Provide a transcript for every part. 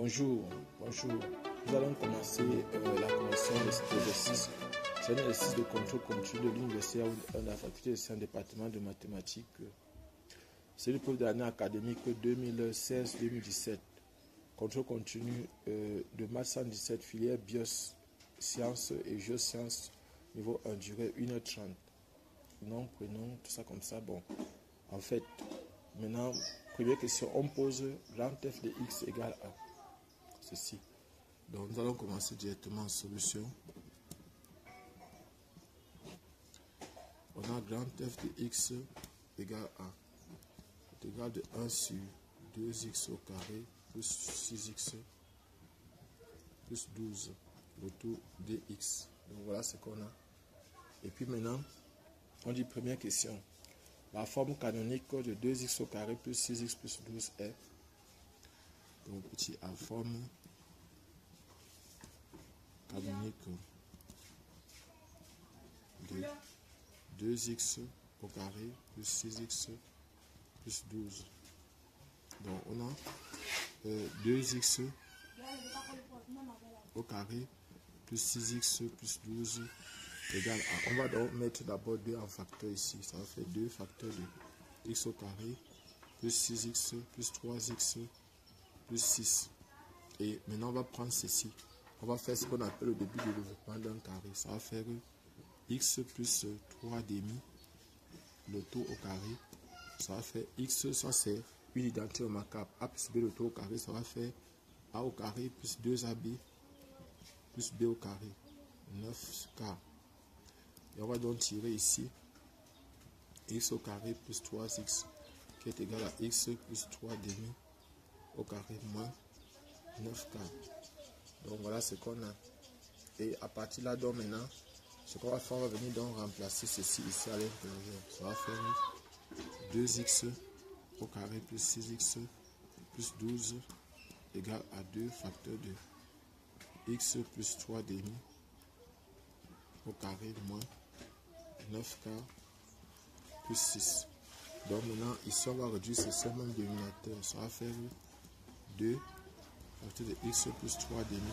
Bonjour, bonjour. Nous allons commencer la correction de cet exercice. C'est un exercice de contrôle continu de l'université de la faculté de sciences département de mathématiques. C'est le preuve de l'année académique 2016-2017. Contrôle continu de maths 117, filière biosciences et géosciences, niveau 1, durée 1h30. Nom, prénom, tout ça comme ça. Bon, en fait, maintenant, première question, on pose grand F de x égale à ceci. Donc, nous allons commencer directement en solution. On a grand F de x égale à est égal de 1 sur 2x au carré plus 6x plus 12 le tout dx. Donc, voilà ce qu'on a. Et puis maintenant, on dit première question. La forme canonique de 2x au carré plus 6x plus 12 est, donc petit a, forme canonique de 2x au carré plus 6x plus 12. Donc on a 2x au carré plus 6x plus 12 égale à. On va donc mettre d'abord 2 en facteur ici. Ça va faire 2 facteurs de x au carré plus 6x plus 3x plus 6. Et maintenant on va prendre ceci. On va faire ce qu'on appelle le début de développement d'un carré. Ça va faire x plus 3 demi, le tout au carré. Ça va faire x, ça c'est une identité remarquable. A plus b le tout au carré, ça va faire a au carré plus 2ab plus b au carré. 9k. Et on va donc tirer ici x au carré plus 3x qui est égal à x plus 3 demi au carré moins 9k. Donc voilà ce qu'on a. Et à partir là, donc maintenant, ce qu'on va faire, on va venir donc remplacer ceci ici à l'intérieur. Ça va faire 2x au carré plus 6x plus 12 égale à 2 facteur de x plus 3 demi au carré moins 9k plus 6. Donc maintenant, ici on va réduire ce même dénominateur. Ça va faire 2 facteur de x plus 3 demi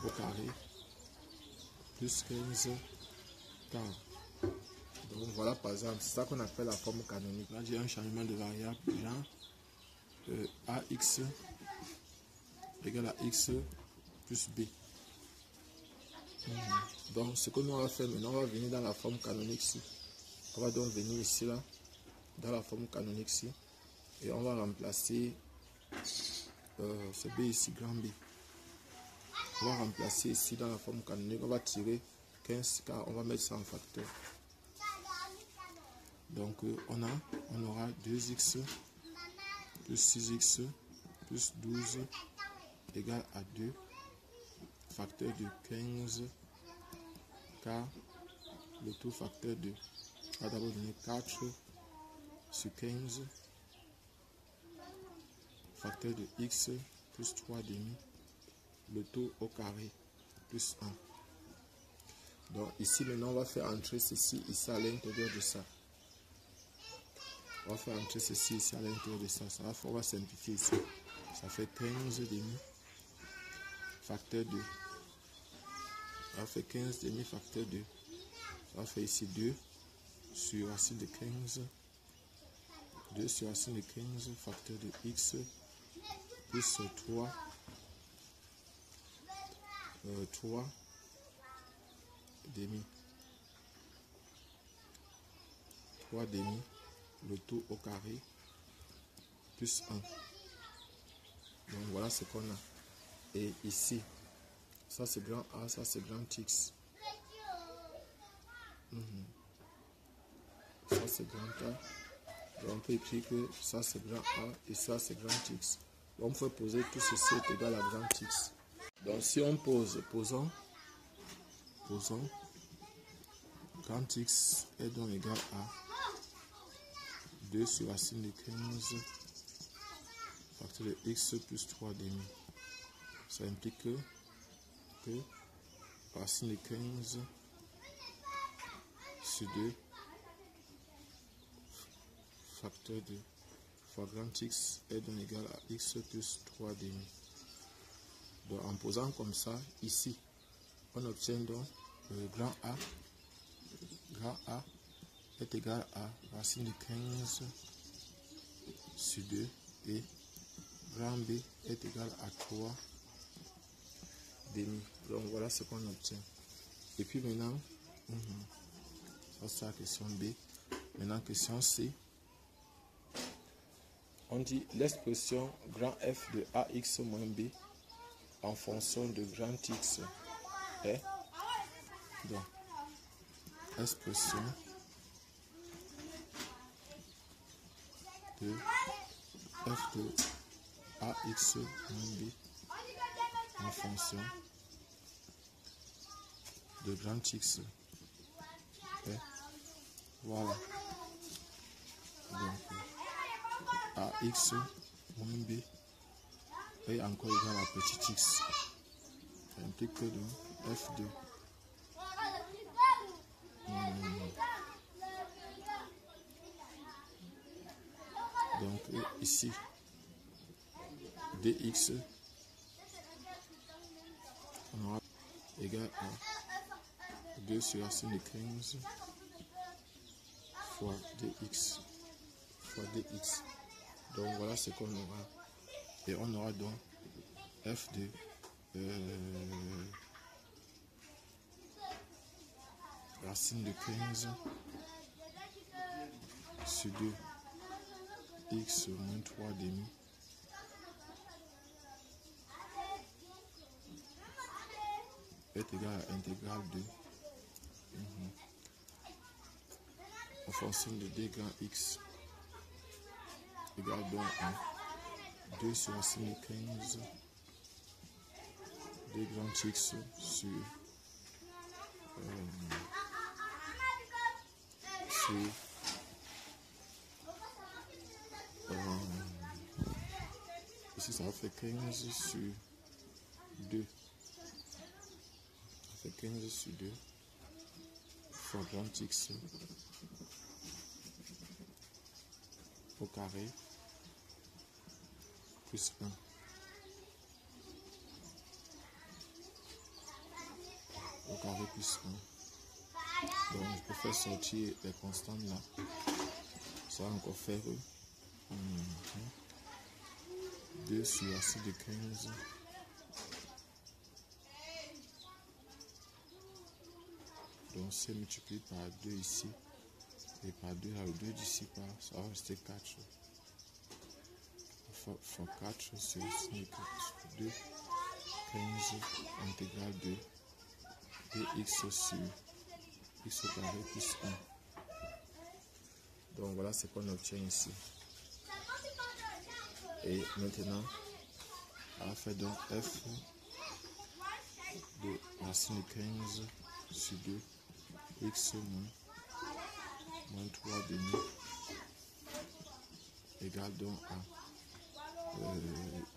au carré plus 15k. Donc voilà par exemple, c'est ça qu'on appelle la forme canonique. Là j'ai un changement de variable, genre ax égale à x plus b. Donc ce que nous on va faire maintenant, on va venir dans la forme canonique ici. On va donc venir ici là, dans la forme canonique ici, et on va remplacer ce b ici, grand B. On va remplacer ici dans la forme canonique, on va tirer 15k, on va mettre ça en facteur. Donc on aura 2x plus 6x plus 12 égale à 2 facteur de 15k, le tout facteur de, on va d'abord donner 4 sur 15 facteur de x plus 3 demi, le tout au carré plus 1. Donc ici maintenant on va faire entrer ceci ici à l'intérieur de ça. On va faire entrer ceci ici à l'intérieur de ça. On va simplifier ici. Ça fait 15 demi facteur de. Ça fait 15 demi facteur de. Ça va faire ici 2 sur racine de 15. 2 sur racine de 15 facteur de x plus 3. 3 demi. 3 demi. Le tout au carré plus 1. Donc voilà ce qu'on a. Et ici, ça c'est grand A, ça c'est grand X. Ça c'est grand A. Donc on peut écrire que ça c'est grand A et ça c'est grand X. Donc on peut poser tout ceci est égal à grand X. Donc si on posons, grand X est donc égal à 2 sur racine de 15 facteur de x plus 3 demi. Ça implique que racine de 15 sur 2 fois grand X est donc égal à X plus 3 demi. Donc en posant comme ça, ici, on obtient donc grand A est égal à racine de 15 sur 2 et grand B est égal à 3 demi. Donc voilà ce qu'on obtient. Et puis maintenant, ça c'est la question B. Maintenant question C. On dit l'expression grand F de AX moins B en fonction de grand X est donc expression de F de AX moins B en fonction de grand X est, voilà, donc AX moins B est encore égal à petit x. Ça implique que donc F2 donc ici dx on aura égal à 2 sur racine de 15 fois dx fois dx. Donc voilà ce qu'on aura. Et on aura donc f de racine de 15 sur 2 x moins 3 demi est égal à intégrale de en fonction de d grand x égale donc à 2 sur racine de 15 d grand x sur ici ça fait 15 sur 2. Ça fait 15 sur 2 fois grand x au carré plus 1. Au carré plus 1. Donc je peux faire sortir les constantes là. Ça va encore faire 2 sur racine de 15 donc c'est multiplié par 2 ici et par 2 là, le 2 d'ici par ça va rester 4 fois 4 sur racine de 4 sur 2 15 intégrale de dx sur x au carré plus 1. Donc voilà ce qu'on obtient ici. Et maintenant on va faire donc f de racine de 15 sur 2 x moins 3 demi égale donc à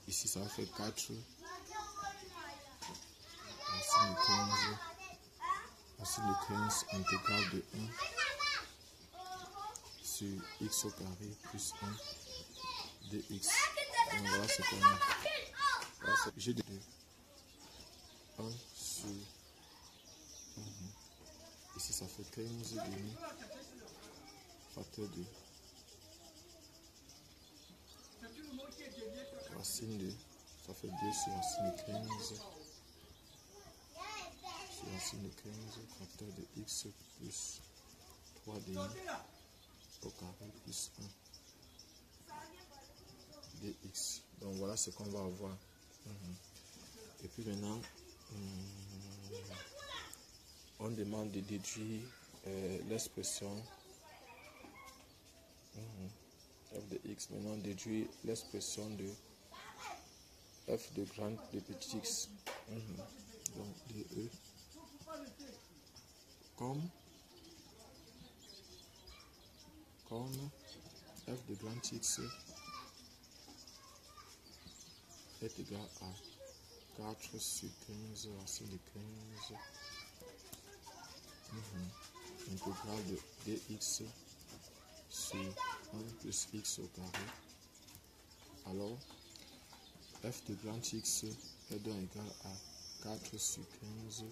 ici ça va faire 4 racine de 15 intégrale de 1 sur x au carré plus 1 dx. Donc voilà ce qu'on a. Voilà, c'est obligé de 1 sur ici ça fait 15 demi facteur de racine de ça fait 2 sur racine de 15 sur racine de 15 facteur de x plus 3 demi au carré plus 1 dx. Donc voilà ce qu'on va avoir. Et puis maintenant on demande de déduire l'expression f de x. Maintenant déduire l'expression de f de grand de petit x. Donc de comme f de grand x est égal à 4 sur 15 racine de 15 intégrale de dx sur 1 plus x au carré alors f de grand X est donc égal à 4 sur 15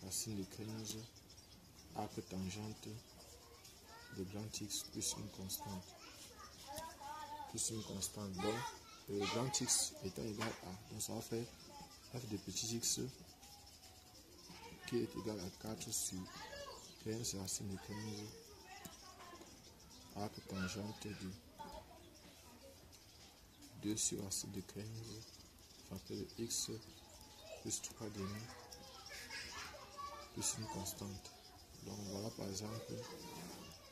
racine de 15 arc tangente de grand X plus une constante. Donc le grand X étant égal à, donc ça va faire f de petit x qui est égal à 4 sur 15 racine de 15 arc tangente de 2 sur racine de 15 facteur de x plus 3 demi plus une constante. Donc voilà par exemple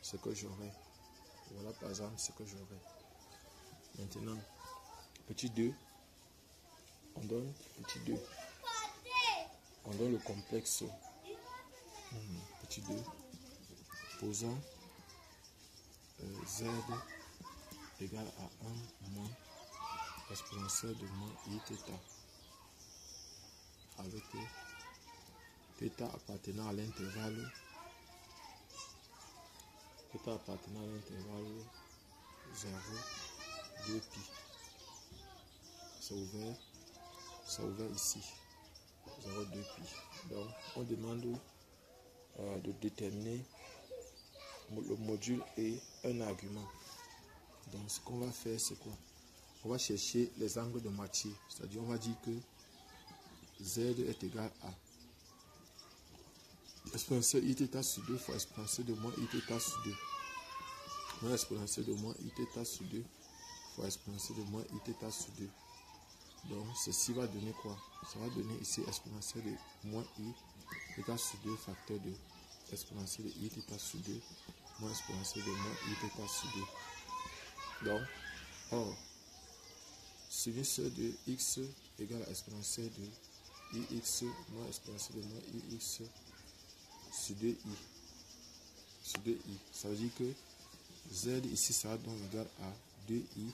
ce que j'aurai. Voilà par exemple ce que j'aurai. Maintenant, petit 2, on donne petit 2. On donne le complexe petit 2 posant z égale à 1 moins exponentielle de moins i θ avec θ appartenant à l'intervalle 0, 2 pi. C'est ouvert ici. 0, 2 pi. Donc on demande de déterminer le module et un argument. Donc ce qu'on va faire c'est quoi? On va chercher les angles de moitié. C'est-à-dire on va dire que z est égal à exponentielle i θ sur 2 fois exponentielle de moins i θ sur 2. Moins exponentielle de moins i θ sur 2 fois exponentielle de moins i θ sur 2. Donc ceci va donner quoi? Ça va donner ici exponentielle de moins i θ sur 2 facteur de exponentielle de i θ sur 2 moins exponentielle de moins i θ sur 2. Donc, or, sinus de x égale à exponentielle de ix moins exponentielle de moins ix sur 2i. Sur 2i. Ça veut dire que z ici sera donc égal à 2i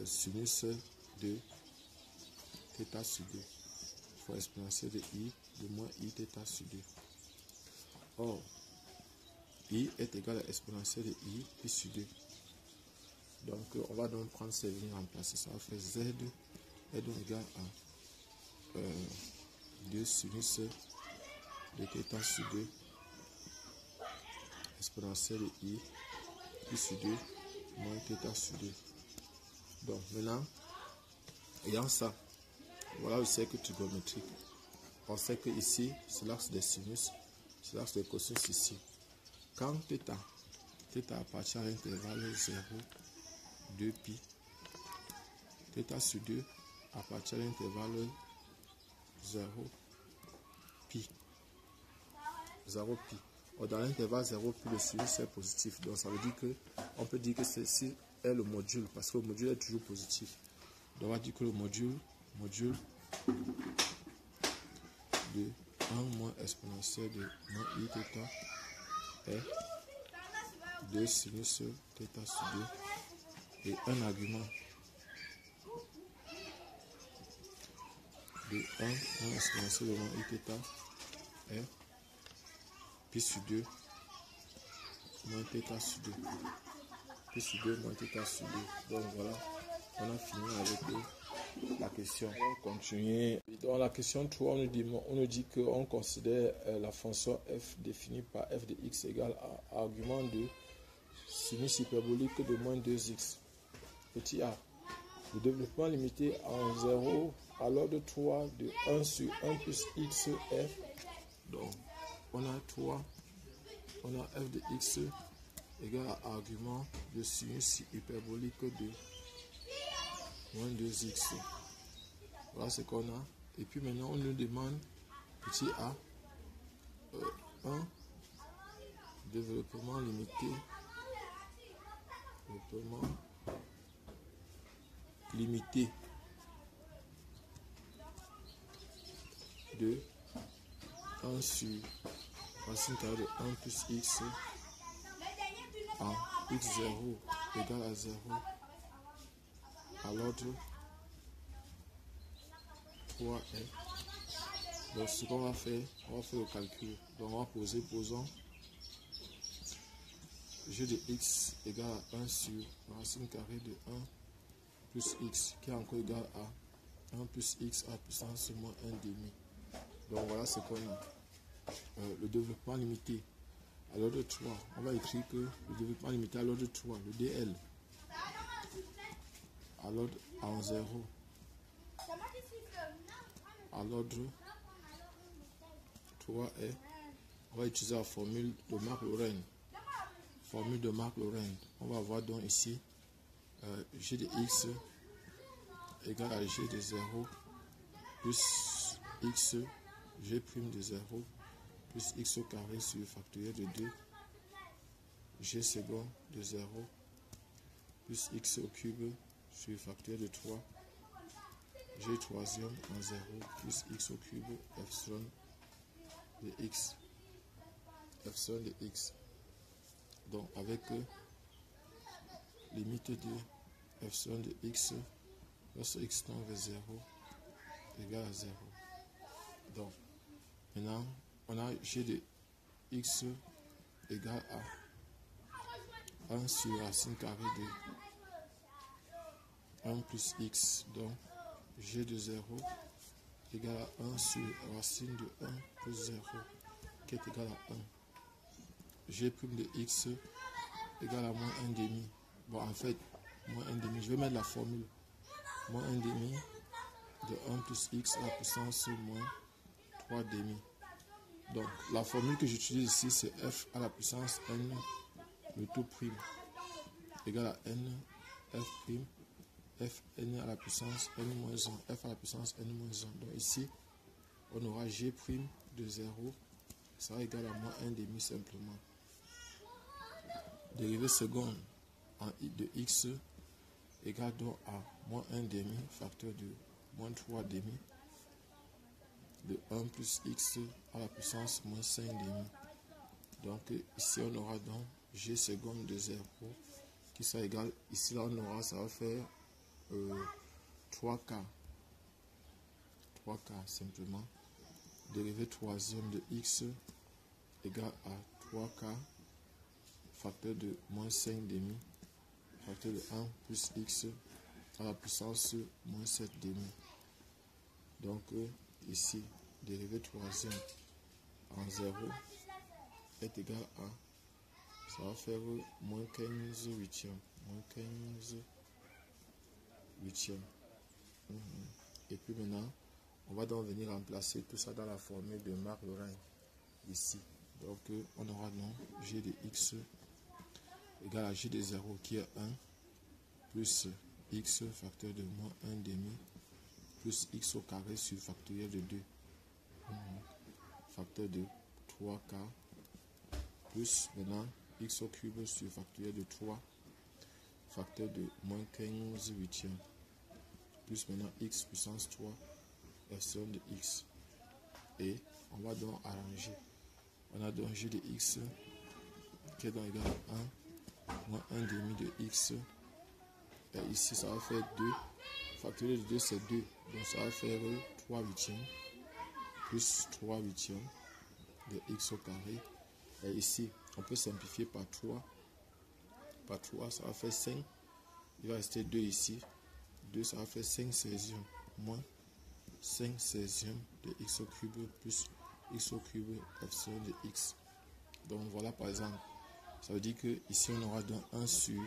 sinus de θ sur 2 fois exponentielle de i de moins i θ sur 2. Or, i est égal à exponentielle de i pi sur 2. Donc, on va donc prendre ces lignes remplacer. Ça va faire z est donc égal à 2 sinus de θ sur 2 exponentielle de i pi sur 2 moins θ sur 2. Donc, maintenant, ayant ça, voilà le cercle trigonométrique. On sait que ici, c'est l'axe des sinus, c'est l'axe des cosinus ici. Quand θ appartient à l'intervalle 0, 2 pi, θ sur 2 appartient à l'intervalle 0 pi. 0 pi. Or, dans l'intervalle 0 pi, le sinus est positif. Donc ça veut dire que on peut dire que ceci est le module, parce que le module est toujours positif. Donc on va dire que le module de 1 moins exponentielle de moins i θ est 2 sinus θ sur 2 et un argument de 1 moins exponentielle de moins i θ est pi sur 2 moins θ sur 2. Pi sur 2 moins θ sur 2. Donc voilà, on a fini avec la question. On va continuer. Dans la question 3, on nous dit qu'on considère la fonction f définie par f de x égale à argument de sinus hyperbolique de moins 2x. Petit a. Le développement limité en 0 à l'ordre 3 de 1 sur 1 plus x f. Donc, on a 3, on a f de x égale à argument de sinus hyperbolique de moins 2x. Voilà ce qu'on a. Et puis maintenant, on nous demande, petit a, 1, développement limité, de 1 sur racine carrée de 1 plus x en x0 égale à 0 à l'ordre 3n. Donc ce qu'on va faire, on va faire le calcul. Donc on va posons g de x égale à 1 sur racine carrée de 1 plus x qui est encore égal à 1 plus x à la puissance moins 1 demi. Donc voilà ce qu'on a. Le développement limité à l'ordre 3. On va écrire que le développement limité à l'ordre 3, le DL, à l'ordre en 0, à l'ordre 3 est, on va utiliser la formule de Mark-Lorentz. Formule de Mark-Lorentz. On va avoir donc ici g de x égale à g de 0 plus x g' de 0 plus x au carré sur le factoriel de 2 g second de 0 plus x au cube sur le factoriel de 3 g troisième en 0 plus x au cube epsilon de x. Epsilon de x. Donc avec limite de epsilon de x lorsque x tend vers 0 égale à 0. Donc maintenant on a g de x égale à 1 sur racine carrée de 1 plus x. Donc g de 0 égale à 1 sur racine de 1 plus 0 qui est égal à 1. G' de x égale à moins 1 demi. Bon, en fait, moins 1 demi. Je vais mettre la formule. Moins 1 demi de 1 plus x à la puissance moins 3 demi. Donc, la formule que j'utilise ici, c'est f à la puissance n, le tout prime, égale à n, f prime, f n à la puissance n moins 1, f à la puissance n moins 1. Donc ici, on aura g' de 0, ça va égal à moins 1 demi simplement. Dérivée seconde de x égale donc à moins 1 demi, facteur de moins 3 demi, de 1 plus x à la puissance moins 5 demi. Donc ici on aura donc g seconde de 0 qui sera égal, ici là on aura, ça va faire 3k simplement. Dérivée troisième de x égale à 3k facteur de moins 5 demi, facteur de 1 plus x à la puissance moins 7 demi. Donc ici, dérivée troisième en 0 est égal à, ça va faire moins 15 huitième, moins 15 huitième. Et puis maintenant, on va donc venir remplacer tout ça dans la formule de Mark-Lorentz ici. Donc on aura donc g de x égale à g de 0 qui est 1 plus x facteur de moins 1 demi plus x au carré sur factoriel de 2 facteur de 3k plus maintenant x au cube sur factoriel de 3 facteur de moins 15 huitième plus maintenant x puissance 3 epsilon de x. Et on va donc arranger. On a donc g de x qui est donc égal à 1 moins 1 demi de x. Et ici ça va faire 2. Factoriel de 2 c'est 2. Donc ça va faire 3 huitièmes plus 3 huitièmes de x au carré. Et ici on peut simplifier par 3. Par 3 ça va faire 5. Il va rester 2 ici. 2 ça va faire 5 16e moins 5 16e de x au cube plus x au cube epsilon de x. Donc voilà par exemple. Ça veut dire que ici on aura donc 1 sur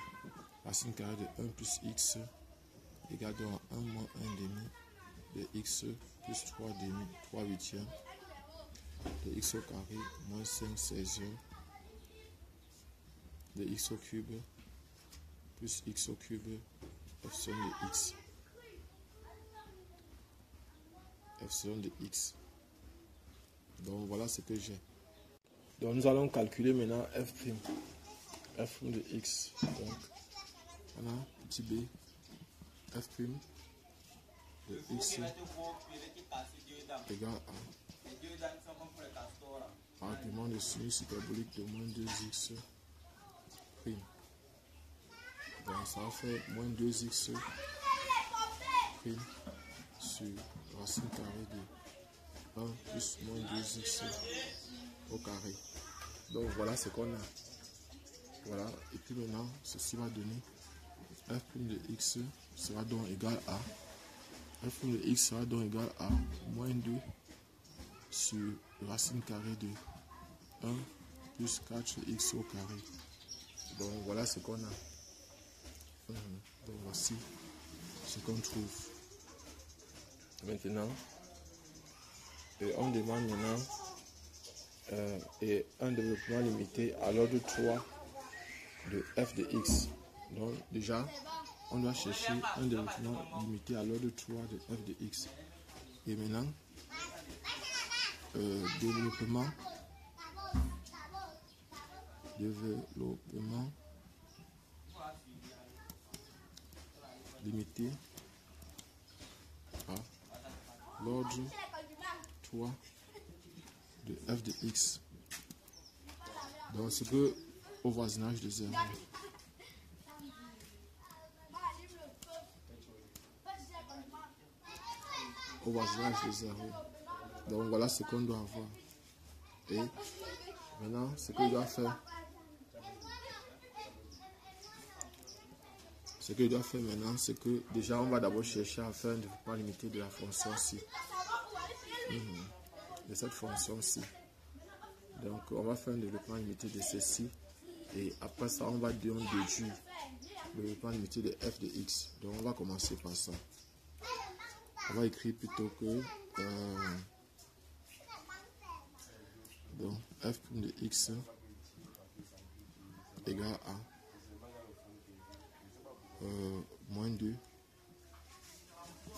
racine carrée de 1 plus x égale donc à 1 moins 1 demi de x plus 3 demi, 3 huitièmes de x au carré moins 5 16e de x au cube plus x au cube epsilon de x. Epsilon de x. Donc voilà ce que j'ai. Donc nous allons calculer maintenant f'. F' de x. Donc on a petit b. F' de x égale à argument de sinus hyperbolique de moins 2x prime. Donc ça va faire moins 2x prime sur racine carrée de 1 plus moins 2x au carré. Donc voilà ce qu'on a. Voilà. Et puis maintenant, ceci va donner f' de x sera donc égal à f' de x sera donc égal à moins 2 sur racine carrée de 1 plus 4x au carré. Donc voilà ce qu'on a. Donc voici ce qu'on trouve. Maintenant, on demande maintenant un développement limité à l'ordre 3 de f de x. Donc déjà, on doit chercher un développement limité à l'ordre 3 de f de x. Et maintenant, développement limité à l'ordre 3 de f de x. Donc c'est que au voisinage de 0. Au voisinage de 0. Donc voilà ce qu'on doit avoir. Et maintenant, ce qu'il doit faire, maintenant, c'est que déjà on va d'abord chercher à faire un développement limité de la fonction ci. De cette fonction-ci. Donc on va faire un développement limité de ceci. Et après ça, on va déduire le développement limité de f de x. Donc on va commencer par ça. On va écrire plutôt que donc f' de x égale à moins 2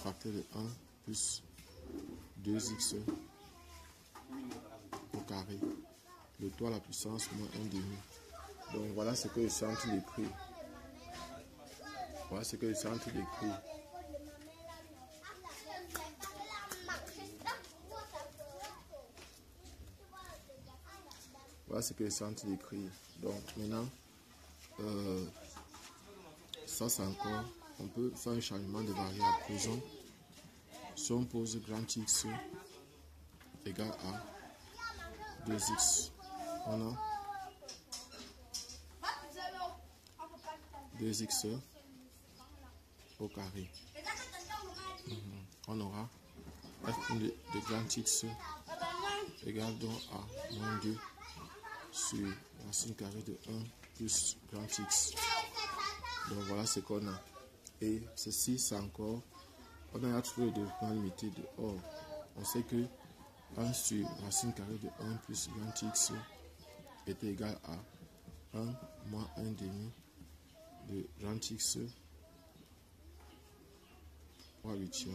facteur de 1 plus 2x au carré. Le tout à la puissance moins 1 demi. Donc voilà ce que je suis en train d'écrire. Voilà ce que je suis en train d'écrire. Voilà ce que je suis en train d'écrire. Donc maintenant, ça c'est encore, on peut faire un changement de variable. Posons, si on pose grand X égale à 2x, on a 2x au carré. On aura f' de grand X égale donc à moins 2 sur racine carrée de 1 plus grand X. Donc voilà ce qu'on a. Et ceci c'est encore, on a trouvé le développement limité de or. On sait que 1 sur racine carrée de 1 plus grand X est égal à 1 moins 1 demi de grand X fois 8e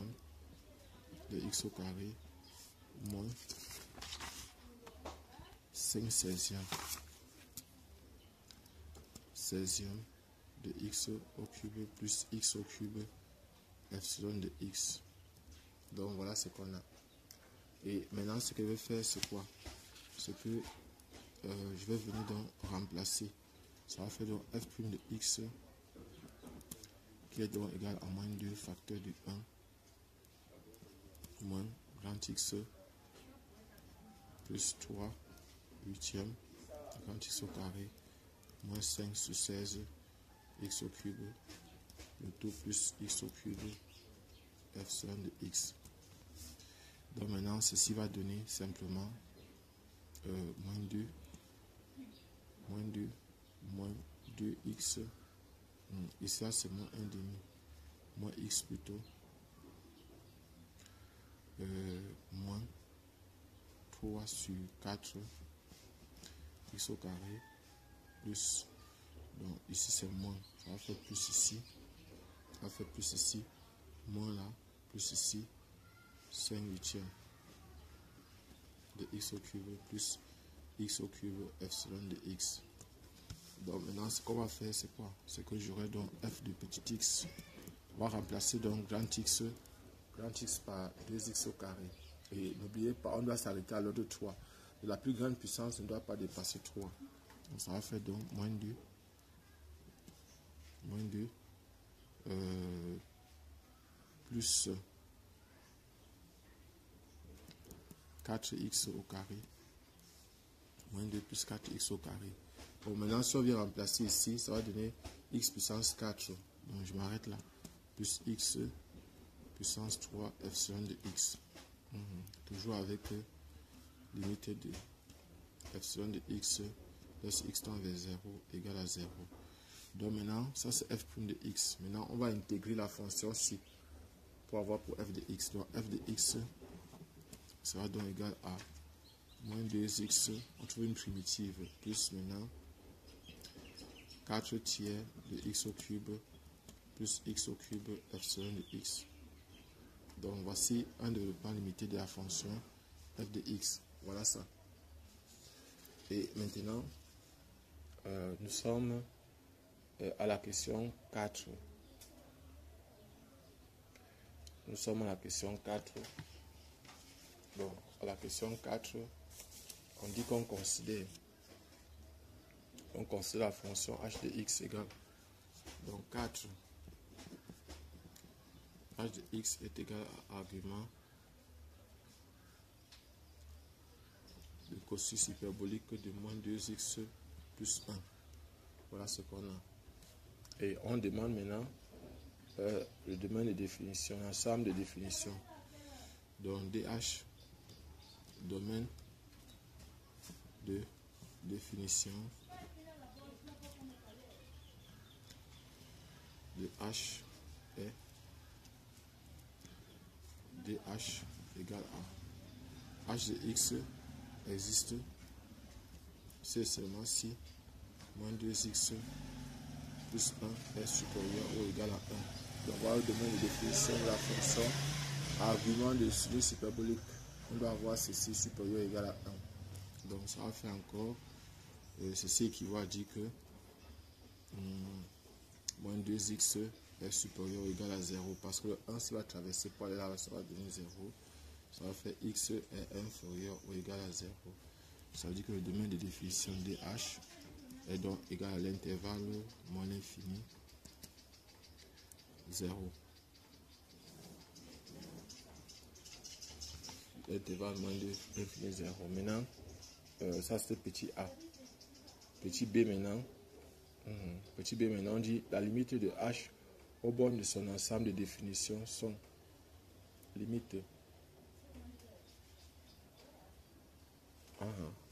de x au carré moins 5 16e de x au cube plus x au cube epsilon de x. Donc voilà ce qu'on a. Et maintenant ce que je vais faire c'est quoi? C'est que je vais venir donc remplacer. Ça va faire donc f' de x qui est donc égal à moins 2 facteur de 1 moins grand X plus 3 8e grand X au carré moins 5 sur 16 x au cube, le tout plus x au cube epsilon de x. Donc maintenant ceci va donner simplement moins 2 moins 2x, ici c'est moins 1 demi, moins x plutôt, moins 3 sur 4 x au carré plus, donc ici c'est moins, ça va faire plus ici, ça va faire plus ici, moins là, plus ici, 5 huitièmes de x au cube plus x au cube epsilon de x. Donc maintenant ce qu'on va faire c'est quoi? C'est que j'aurai donc f de petit x, on va remplacer donc grand x par 2x au carré. Et n'oubliez pas, on doit s'arrêter à l'ordre 3. De la plus grande puissance ne doit pas dépasser 3. Donc ça va faire donc moins 2 plus 4x au carré, moins 2 plus 4x au carré. Bon, maintenant si on vient remplacer ici, ça va donner x puissance 4. Donc je m'arrête là. plus x puissance 3 epsilon de x. Toujours avec limite de epsilon de x plus x tend vers 0 égale à 0. Donc maintenant, ça c'est f' de x. Maintenant, on va intégrer la fonction ci pour avoir pour f de x. Donc f de x sera donc égal à moins 2x, on trouve une primitive, plus maintenant 4 tiers de x au cube plus x au cube epsilon de x. Donc voici un développement limité de la fonction f de x. Voilà ça. Et maintenant, nous sommes à la question 4. Nous sommes à la question 4. Donc, à la question 4, on dit qu'on considère la fonction h de x égale. Donc 4, h de x est égal à argument de cosinus hyperbolique de moins 2x plus 1. Voilà ce qu'on a. Et on demande maintenant le domaine de définition, l'ensemble de définition. Donc DH, domaine de définition de H est DH égale à H de X existe, c'est seulement si moins 2x plus 1 est supérieur ou égal à 1. Donc voilà le domaine de définition de la fonction argument de sinus hyperbolique. On doit avoir ceci supérieur ou égal à 1. Donc ça va faire encore, ceci équivaut à dire que moins 2x est supérieur ou égal à 0 parce que le 1 ça va traverser par là, ça va donner 0. Ça va faire x est inférieur ou égal à 0. Ça veut dire que le domaine de définition DH est donc égal à l'intervalle moins l'infini 0. L'intervalle moins de l'infini 0. Maintenant, ça c'est petit a. Petit b maintenant. Petit b maintenant, on dit la limite de h aux bornes de son ensemble de définitions sont limite.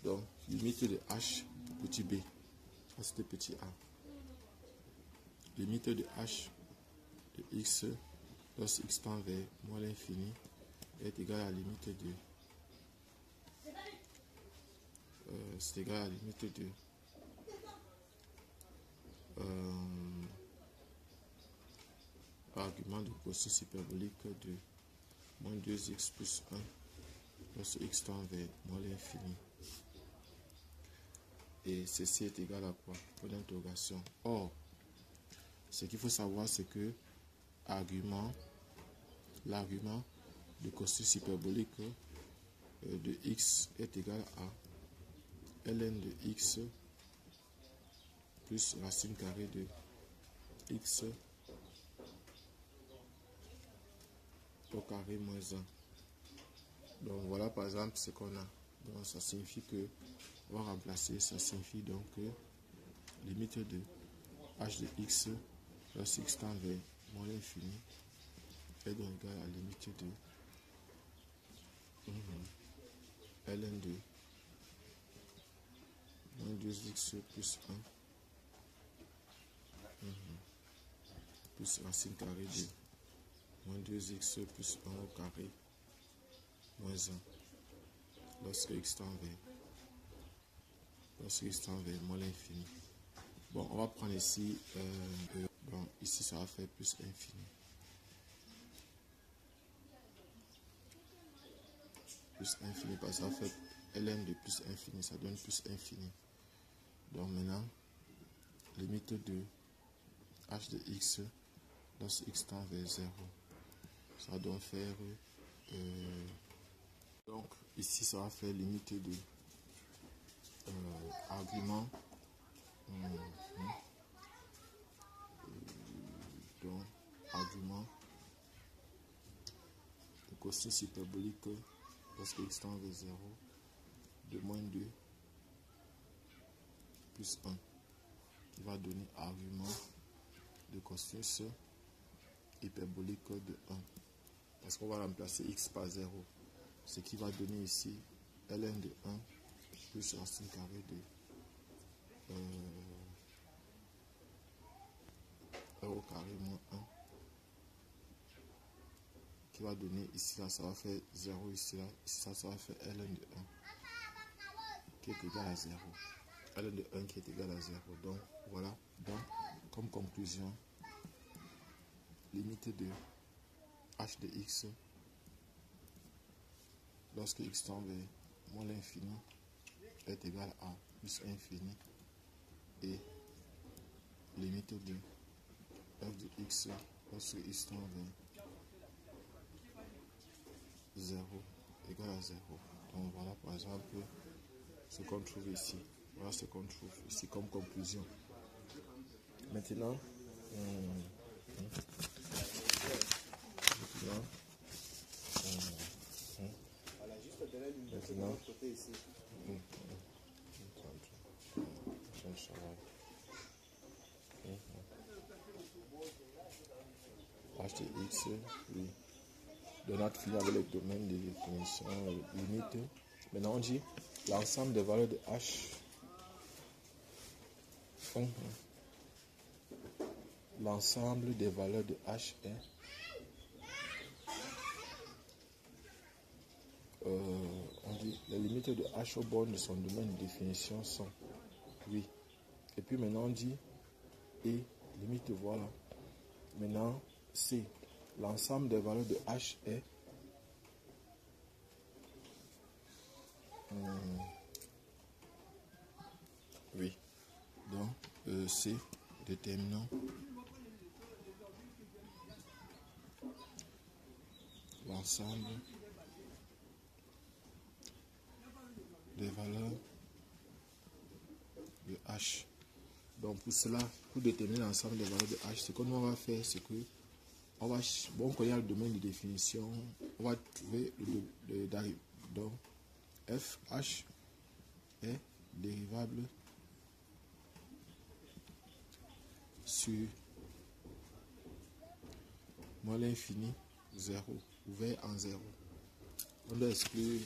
Donc, limite de h pour petit b. Ça c'était petit a. Limite de h de x lorsque x tend vers moins l'infini est égal à la limite de c'est égal à la limite de argument de cosinus hyperbolique de moins 2x plus 1 lorsque x tend vers moins l'infini. Et ceci est égal à quoi? Point d'interrogation. Or, ce qu'il faut savoir, c'est que l'argument de cosinus hyperbolique de x est égal à ln de x plus racine carrée de x au carré moins 1. Donc voilà par exemple ce qu'on a. Donc ça signifie que, on va remplacer, ça signifie donc que limite de h de x lorsque x tend vers moins l'infini est donc égal à la limite de ln de moins 2x plus 1 plus racine carrée de moins 2x plus 1 au carré moins 1 lorsque x tend vers moins l'infini. Bon, on va prendre ici, bon, ici ça va faire plus infini. Plus infini, parce que ça va faire ln de plus infini, ça donne plus infini. Donc maintenant, limite de h de x lorsque x tend vers 0. Ça doit faire donc ici ça va faire limite de argument donc argument de cosinus hyperbolique lorsque x tend vers 0 de moins 2 plus 1 qui va donner argument de cosinus hyperbolique de 1. Parce qu'on va remplacer x par 0. Ce qui va donner ici ln de 1 plus racine carrée de r au carré moins 1. Qui va donner ici, là, ça va faire 0 ici, là. Ici, ça va faire ln de 1 qui est égal à 0. ln de 1 qui est égal à 0. Donc, voilà. Donc, comme conclusion, limite de h de x lorsque x tend vers moins l'infini est égal à plus infini, et limite de f de x lorsque x tend vers 0 égal à 0. Donc voilà par exemple ce qu'on trouve ici. Voilà ce qu'on trouve ici comme conclusion. Maintenant, h de x, oui. De notre fini avec le domaine de définition limite. Maintenant on dit l'ensemble des valeurs de h. L'ensemble des valeurs de h est on dit les limites de h au bord de son domaine de définition sont oui. Et puis maintenant on dit et limite, voilà. Maintenant c, l'ensemble des valeurs de h est oui. Donc c, déterminant l'ensemble des valeurs de h. Donc pour cela, pour déterminer l'ensemble des valeurs de h, ce que nous va faire, c'est que on va, bon, quand il y a le domaine de définition, on va trouver le dérivable. Donc f h est dérivable sur moins l'infini 0 ouvert en 0. On doit exclure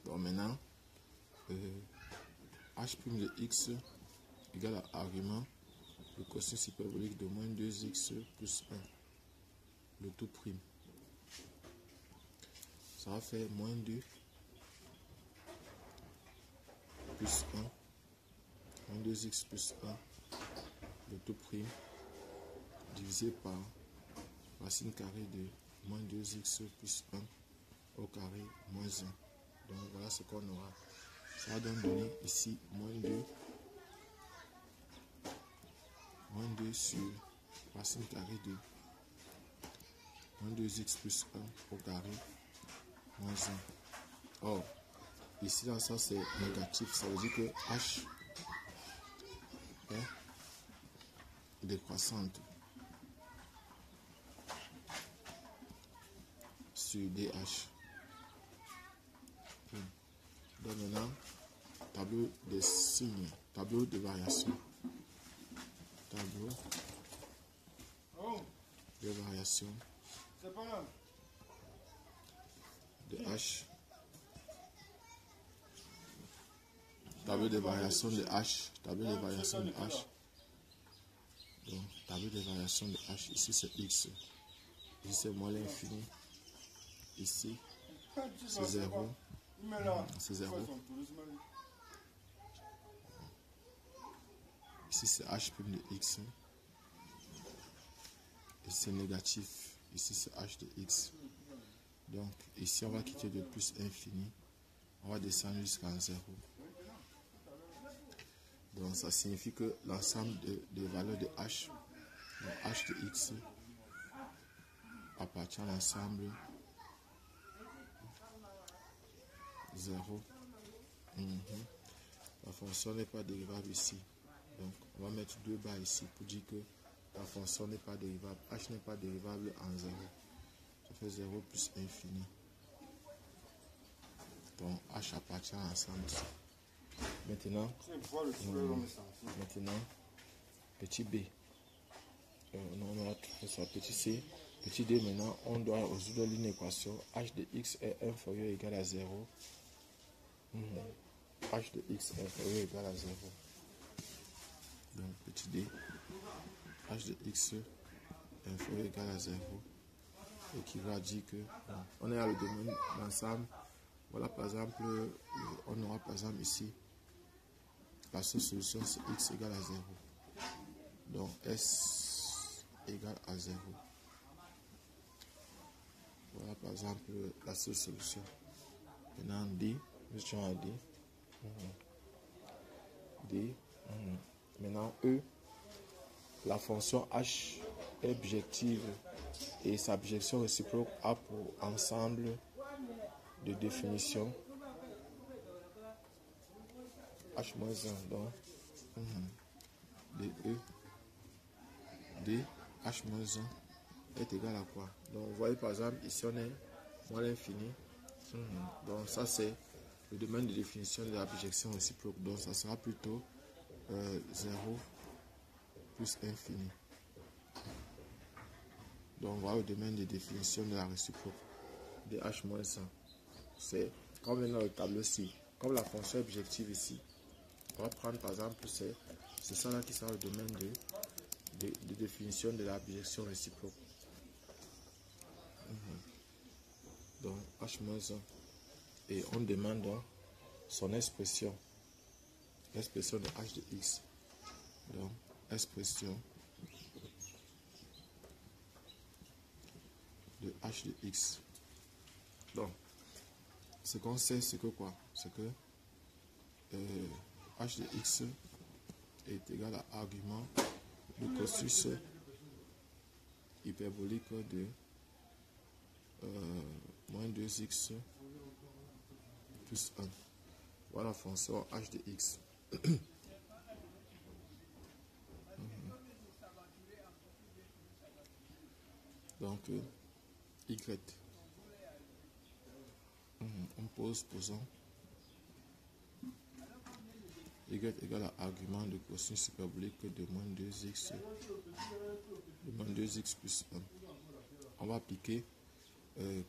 bon, maintenant h' de x égale à argument le cosinus hyperbolique de moins 2x plus 1, le tout prime. Ça va faire moins 2 plus 1, moins 2x plus 1, le tout prime, divisé par racine carrée de moins 2x plus 1 au carré moins 1. Donc voilà ce qu'on aura. Ça va donc donner ici moins 2 sur racine carrée de moins 2x plus 1 au carré moins 1. Or, ici là, ça c'est négatif. Ça veut dire que h est décroissante sur dh. Donc maintenant, tableau des signes, tableau de variation. Tableau de variation de h. Tableau de variation de h. Tableau de variation de h. Donc, tableau de variation de h. Ici c'est x. Ici c'est moins l'infini. Ici c'est 0. C'est 0. Ici c'est h' de x. Ici c'est négatif. Ici c'est h de x. Donc ici on va quitter de plus infini. On va descendre jusqu'à 0. Donc ça signifie que l'ensemble des valeurs de h, donc h de x, appartient à l'ensemble 0. La fonction n'est pas dérivable ici. Donc on va mettre 2 barres ici pour dire que la fonction n'est pas dérivable. H n'est pas dérivable en 0. Ça fait 0 plus infini. Donc h appartient à l'ensemble Maintenant, petit b. On a trouvé ça, petit c. Petit d, maintenant, on doit résoudre une équation. H de x est inférieur ou égal à 0. H de x est inférieur ou égal à 0. Donc, petit d, h de x est inférieur ou égal à 0. Et qui va dire que on est à le domaine d'ensemble. Voilà, par exemple, on aura par exemple ici la seule solution, c'est x égale à 0. Donc, S égale à 0. Voilà, par exemple, la seule solution. Maintenant, D, question à D. D. Maintenant, E, la fonction h est bijective et sa bijection réciproque a pour ensemble de définition h-1. Donc, D, h-1 est égal à quoi? Donc, vous voyez par exemple, ici on est moins l'infini. Donc, ça c'est le domaine de définition de la bijection réciproque. Donc, ça sera plutôt 0 plus infini. Donc, voilà le domaine de définition de la réciproque de h-1. C'est comme dans le tableau-ci. Comme la fonction est bijective ici, on va prendre par exemple, c'est ça là qui sera le domaine de définition de la bijection réciproque. Donc, h-1. Et on demande donc son expression. L'expression de h de x. Donc, expression de h de x. Donc, ce qu'on sait, c'est que quoi? C'est que h de x est égal à argument de cosinus hyperbolique de moins 2x plus 1. Voilà la fonction h de x. Donc, y. On posons y égale à argument de cosinus hyperbolique de moins 2x plus 1. On va appliquer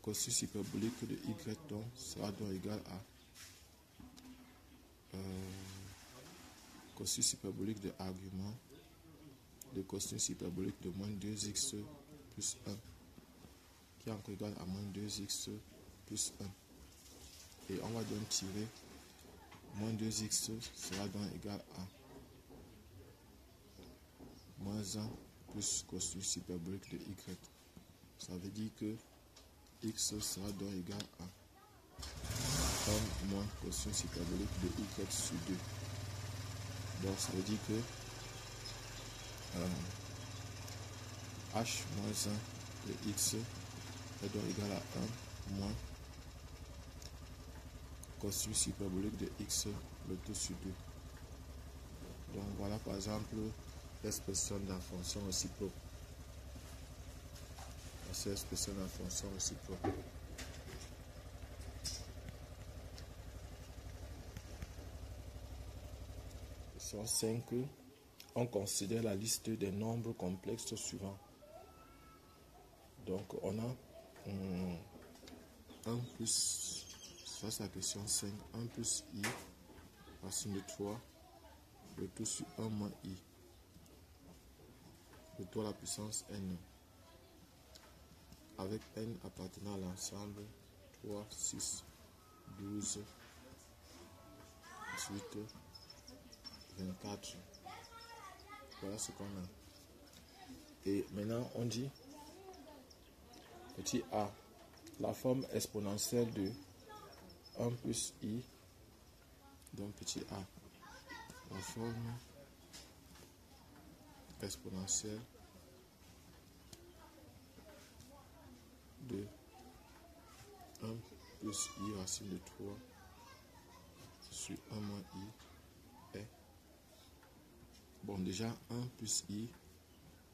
cosinus hyperbolique de y, donc sera donc égal à cosinus hyperbolique de argument de cosinus hyperbolique de moins 2x plus 1 qui est encore égal à moins 2x plus 1. Et on va donc tirer moins 2x sera donc égal à moins 1 plus cosinus hyperbolique de y. Ça veut dire que x sera donc égal à 1 moins cosinus hyperbolique de y sur 2. Donc ça veut dire que h moins 1 de x est donc égal à 1 moins cosinus hyperbolique de x le tout sur 2. Donc voilà par exemple l'expression de la fonction réciproque. C'est l'expression de la fonction réciproque. Question 5. On considère la liste des nombres complexes suivants. Donc on a 1 plus, ça c'est la question 5, 1 plus i, racine de 3, le tout sur 1 moins i, le tout à la puissance n, avec n appartenant à l'ensemble 3, 6, 12, 18, 24. Voilà ce qu'on a. Et maintenant on dit petit a, la forme exponentielle de 1 plus i, donc petit a, la forme exponentielle de 1 plus i racine de 3 sur 1 moins i est, bon déjà 1 plus i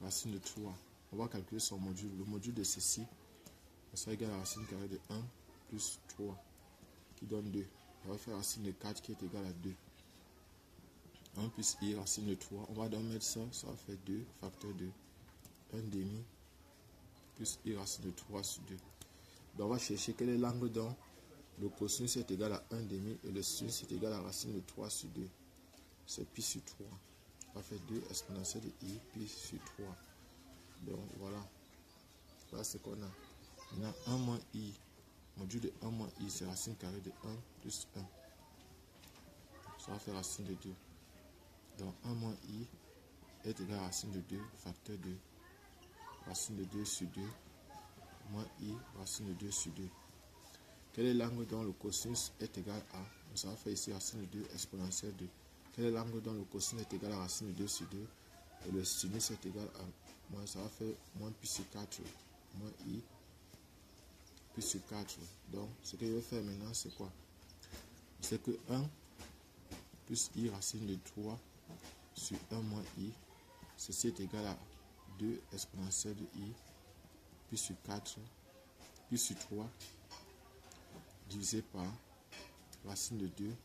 racine de 3, on va calculer son module. Le module de ceci sera égal à la racine carrée de 1 plus 3 qui donne 2. On va faire la racine de 4 qui est égal à 2. 1 plus I racine de 3. On va donc mettre ça, ça fait 2 facteur de 1 demi plus I racine de 3 sur 2. Donc on va chercher quel est l'angle dont le cosinus est égal à 1 demi et le sinus est égal à racine de 3 sur 2. C'est pi sur 3. On va faire 2 exponentielle de I pi sur 3. Donc voilà. Voilà ce qu'on a. Maintenant 1 moins I. Module de 1 moins I, c'est racine carrée de 1 plus 1. Ça va faire racine de 2. Donc 1 moins I est égal à racine de 2, facteur de racine de 2 sur 2, moins I, racine de 2 sur 2. Quel est l'angle dont le cosinus est égal à, ça va faire ici racine de 2 exponentielle 2. Quel est l'angle dont le cosinus est égal à racine de 2 sur 2 et le sinus est égal à, moins, ça va faire moins pi sur 4, moins I, pi sur 4. Donc ce que je vais faire maintenant c'est quoi? C'est que 1 plus I racine de 3 sur 1 moins I, ceci est égal à 2 exponentielle de I, puis sur 4, puis sur 3, divisé par racine de 2,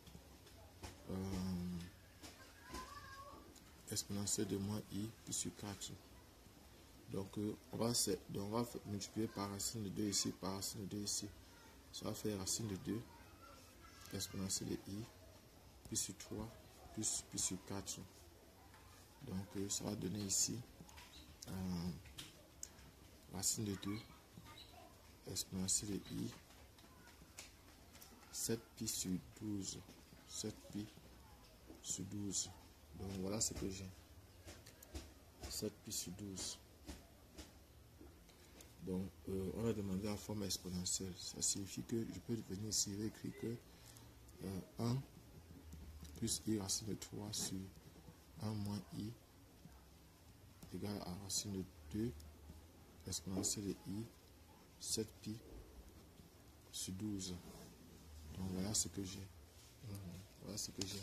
exponentielle de moins I, puis sur 4. Donc, on va multiplier par racine de 2 ici, par racine de 2 ici. Ça va faire racine de 2, exponentielle de I, puis sur 3, puis sur 4. Donc, ça va donner ici racine de 2, exponentielle de I, 7 pi sur 12. 7 pi sur 12. Donc, voilà ce que j'ai. 7 pi sur 12. Donc, on a demandé la forme exponentielle. Ça signifie que je peux venir ici et écrire que 1 plus I racine de 3 sur 1 moins I égale à racine de 2 exponentielle de I 7 pi sur 12. Donc voilà ce que j'ai. Voilà ce que j'ai.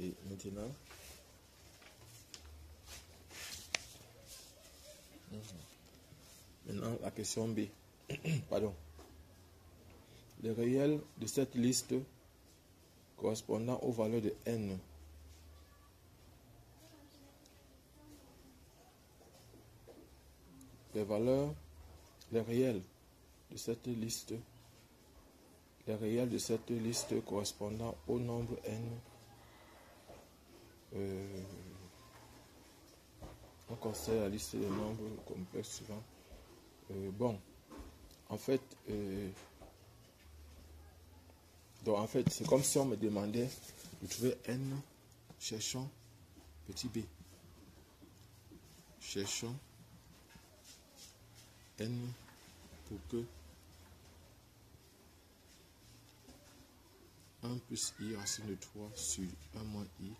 Et maintenant, la question B. Pardon. Les réels de cette liste correspondant aux valeurs de n les réels de cette liste correspondant au nombre n, on considère la liste des nombres complexes suivants. Bon, en fait, c'est comme si on me demandait de trouver n, cherchons petit b, cherchons n pour que 1 plus I racine de 3 sur 1 moins I,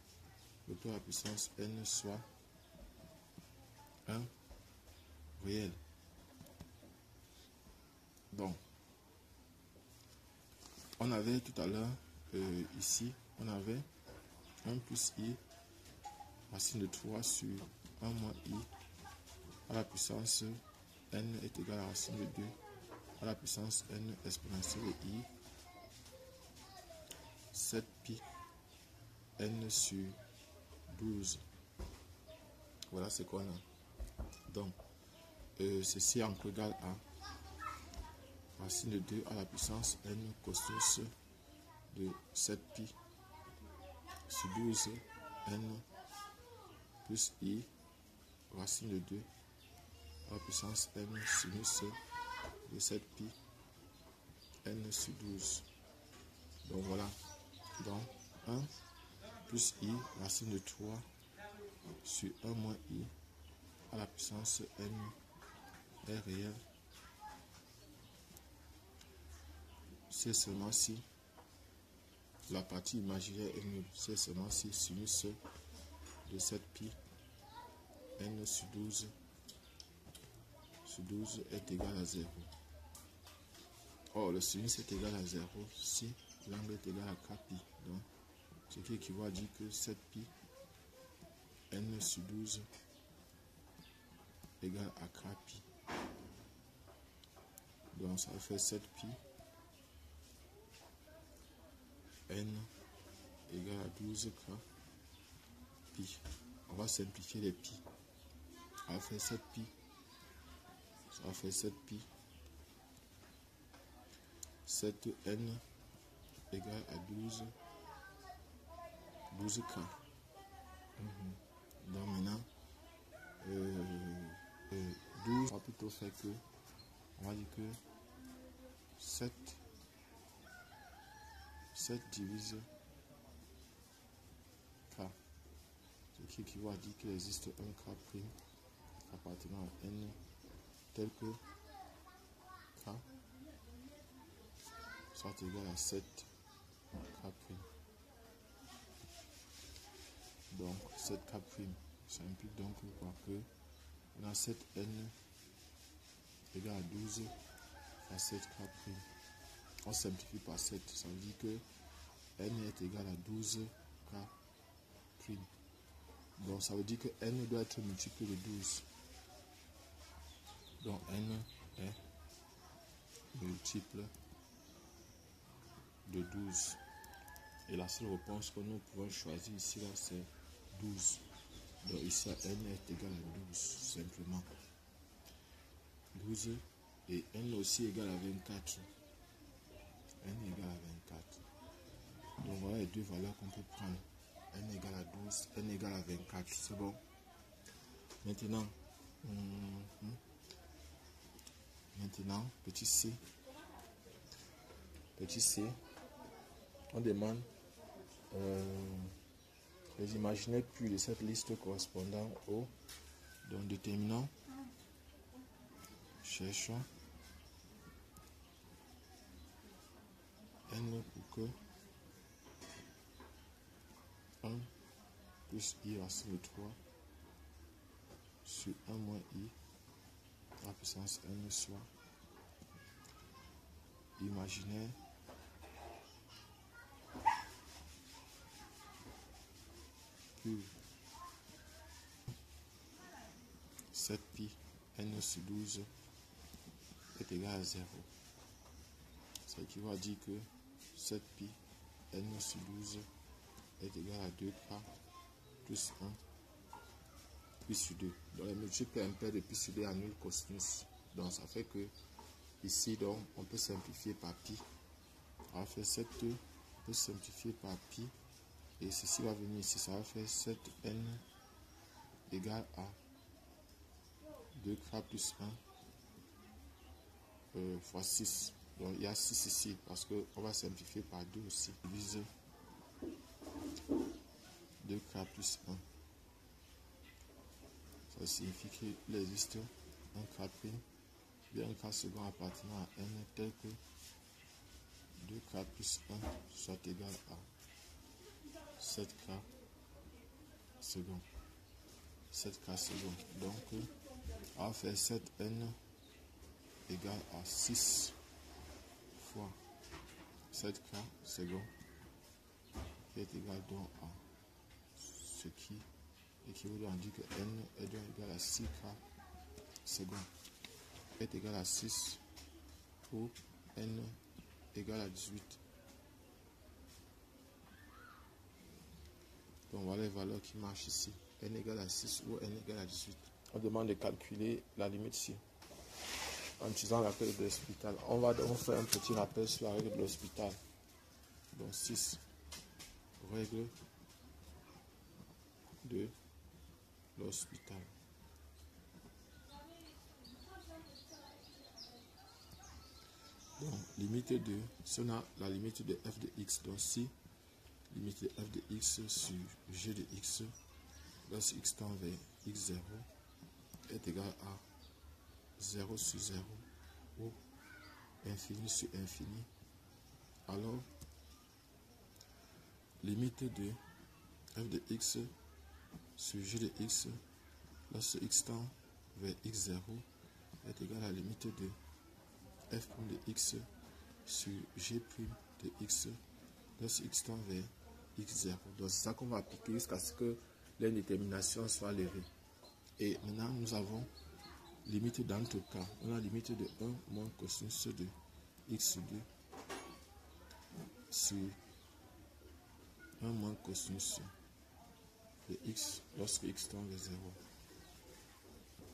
le tout à la puissance n soit 1 réel. Donc, on avait tout à l'heure, ici, on avait 1 plus I racine de 3 sur 1 moins I à la puissance n est égal à racine de 2 à la puissance n exponentielle de I 7 pi n sur 12. Voilà ce qu'on a. Donc, ceci entre égal à racine de 2 à la puissance n cosinus de 7 pi sur 12 n plus I racine de 2 à la puissance n sinus de 7 pi n sur 12. Donc voilà. Donc 1 plus I racine de 3 sur 1 moins I à la puissance n est réel. C'est seulement si la partie imaginaire est nulle. C'est seulement si sinus de 7 pi n sur 12 est égal à 0. Or, le sinus est égal à 0 si l'angle est égal à 4 pi. Donc, ce qui équivaut à dire que 7 pi n sur 12 égale à 4 pi. Donc, ça fait 7 pi n égale à 12 k pi. On va simplifier les pi. On va faire 7 pi. Ça va faire 7 pi. 7n égale à 12k. Donc maintenant, 12, on va plutôt faire que, on va dire que 7 divise k. Ce qui équivaut à dire qu'il existe un k prime appartenant à n tel que k soit égal à 7 k prime. Donc 7k prime, ça implique donc quoi que on a 7n égale à 12 à 7k prime. On simplifie par 7, ça veut dire que n est égal à 12k prime. Donc ça veut dire que n doit être multiple de 12. Donc n est multiple de 12. Et la seule réponse que nous pouvons choisir ici, là, c'est 12. Donc ici, n est égal à 12, simplement. 12 et n aussi égal à 24. N égale à 24. Donc voilà les deux valeurs qu'on peut prendre. N égale à 12, n égale à 24. C'est bon. Maintenant, petit c. Petit c, on demande les imaginaires purs de cette liste correspondant au. Donc déterminant. Cherchons n pour que 1 plus i racine de 3 sur 1 moins i à la puissance n soit imaginaire pur. 7 pi n sur 12 est égal à 0. Ce qui va dire que 7 pi n sur 12 est égal à 2k plus 1 pi sur 2. Donc les multiples impairs de pi sur 2 annulent cosinus. Donc ça fait que ici donc on peut simplifier par pi. On va faire 7, on peut simplifier par pi. Et ceci va venir ici, ça va faire 7n égale à 2k plus 1 fois 6. Donc il y a 6 ici parce qu'on va simplifier par 2 aussi. Divise 2k plus 1. Ça signifie qu'il existe un k prime, bien un k second appartenant à n tel que 2k plus 1 soit égal à 7k second. 7k second. Donc on va faire 7n égale à 6 fois 7k second qui est égal donc à ce qui équivaut à dire que n est donc égal à 6k second est égal à 6 ou n égale à 18. Donc voilà les valeurs qui marchent ici. N égale à 6 ou n égale à 18. On demande de calculer la limite ici en utilisant la règle de l'hospital. On va donc faire un petit rappel sur la règle de l'hospital. Donc 6, règle de l'hospital. Donc limite de, si on a la limite de f de x, donc si limite de f de x sur g de x, lorsque x tend vers x0 est égal à 0 sur 0 ou infini sur infini, alors limite de f de x sur g de x lorsque x tend vers x0 est égal à la limite de f' de x sur g' de x lorsque x tend vers x0. Donc c'est ça qu'on va appliquer jusqu'à ce que l'indétermination soit levée. Et maintenant nous avons limite dans tout cas. On a limite de 1 moins cosinus de x sur 2 sur 1 moins cosinus de x lorsque x tend vers 0.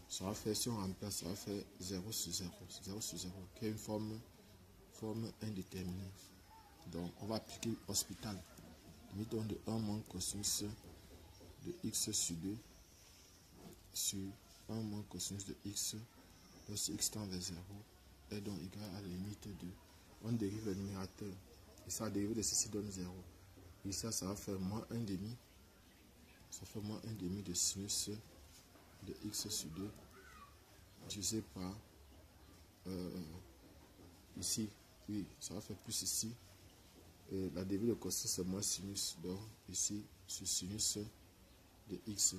Ça va faire, si on remplace, ça va faire 0 sur 0, 0 sur 0, qui est une forme indéterminée. Donc, on va appliquer Hospital. Limite de 1 moins cosinus de x sur 2 sur 1 moins cosinus de x lorsque x tend vers 0 est donc égal à la limite de. On dérive le numérateur. Et ça, dérive de ceci donne 0. Et ça va faire moins 1 demi. Ça fait moins 1 demi de sinus de x sur 2 divisé par ici. Oui, ça va faire plus ici. Et la dérivée de cosinus c'est moins sinus. Donc ici, sur sinus de x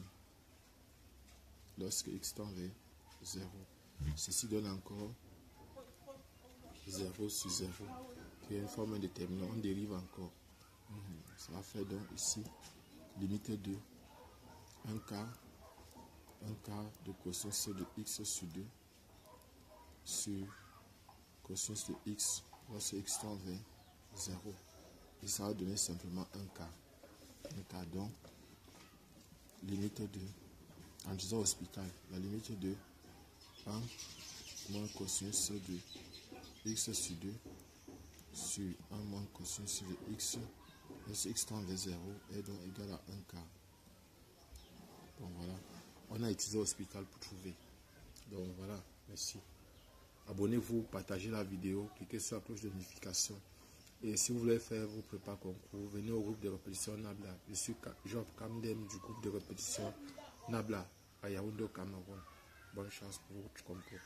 lorsque x tend vers 0. Ceci donne encore 0 sur 0, qui est une forme indéterminée. On dérive encore. Ça va faire donc ici, limite de 1 quart de cosinus de x sur 2 sur cosinus de x lorsque x tend vers 0. Et ça va donner simplement 1 quart. 1 quart, donc, limite de, en disant Hospital, la limite de 1 moins cosinus de x sur 2 sur 1 moins cosinus de x lorsque x tend vers 0 est donc égal à 1 quart. Donc voilà, on a utilisé Hospital pour trouver. Donc voilà, merci. Abonnez-vous, partagez la vidéo, cliquez sur la cloche de notification. Et si vous voulez faire vos prépas concours, venez au groupe de répétition Nabla. Je suis Job Kamdem du groupe de répétition Nabla à Yaoundé, Cameroun. Bonne chance pour votre concours.